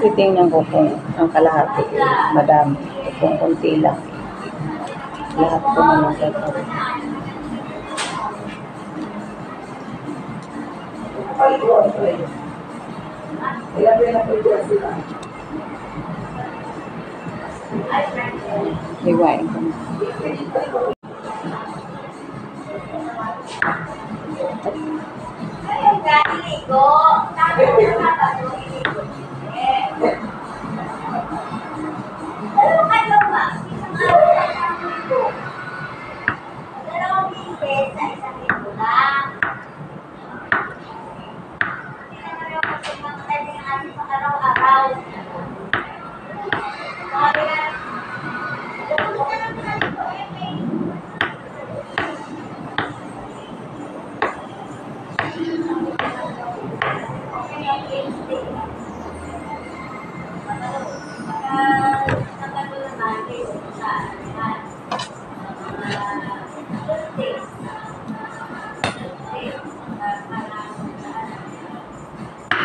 Titingnan ko kung ang kalahati madami, kung konti lang. Lahat ko na lang gagawin. Hiwain ko na.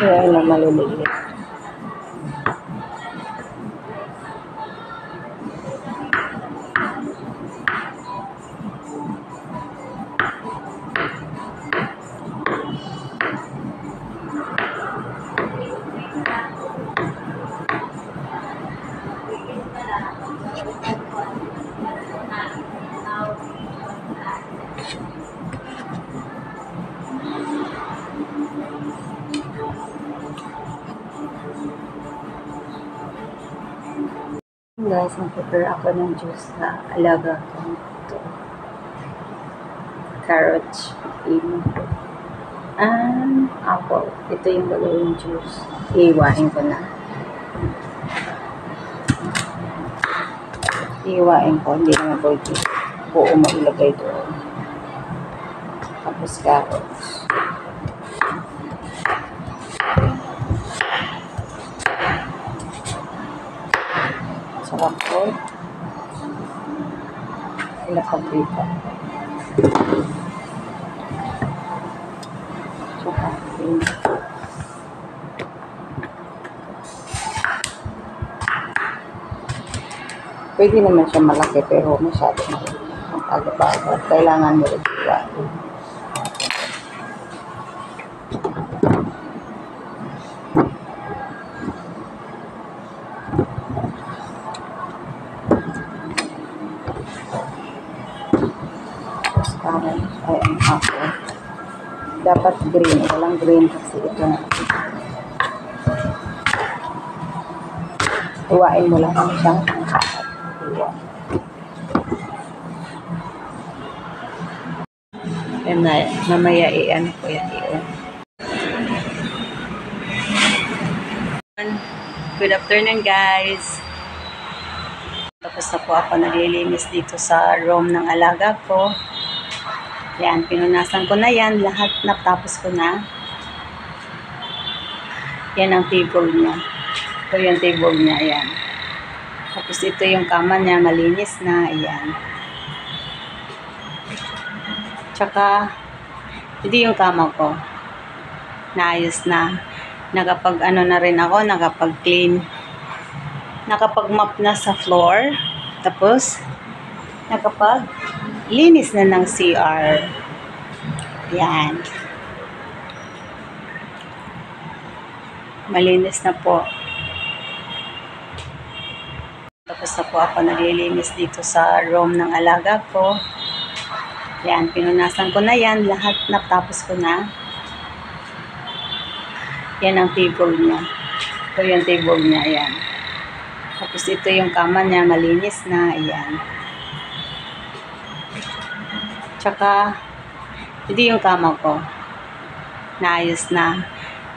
Kaya na maliliit. Guys, mag-prepare ako ng juice na alaga ko. Ito. Carrot, pepino, and apple. Ito yung gagawin juice. Iiwain ko na. Iiwain ko. Hindi naman po ito buo mailagay doon. Tapos carrots. Sarap po. Ilapag dito. Tsaka pwede naman siya malaki pero masyado malaki. Ang tagabagat. Kailangan mo rin iwain. Ay, ang apple. Dapat green. Walang green kasi ito na. Iwain mo lang siyang kahat. And mamaya i-ano ko yan iyon. Good afternoon guys. Tapos na po ako naglilinis dito sa room ng alaga ko. Yan, pinunasan ko na yan. Lahat natapos ko na. Yan ang table niya. Ito yung table niya. Ayan. Tapos ito yung kama niya. Malinis na. Ayan. Tsaka, ito yung kama ko. Naayos na. Nakapag ano na rin ako. Nakapag clean. Nakapag mop na sa floor. Tapos, nakapag linis na ng CR. Yan. Malinis na po. Tapos na po ako naglilinis dito sa room ng alaga ko. Yan, pinunasan ko na yan. Lahat natapos ko na. Yan ang table niya. Ito yung table niya. Ayan. Tapos ito yung kama niya. Malinis na. Ayan. Tsaka, ito yung kama ko. Naayos na.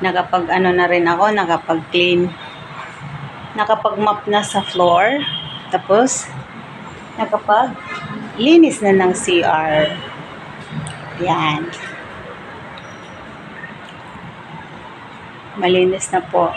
Nakapag ano na rin ako. Nakapag clean. Nakapag mop na sa floor. Tapos, nakapag linis na ng CR. Yan. Malinis na po.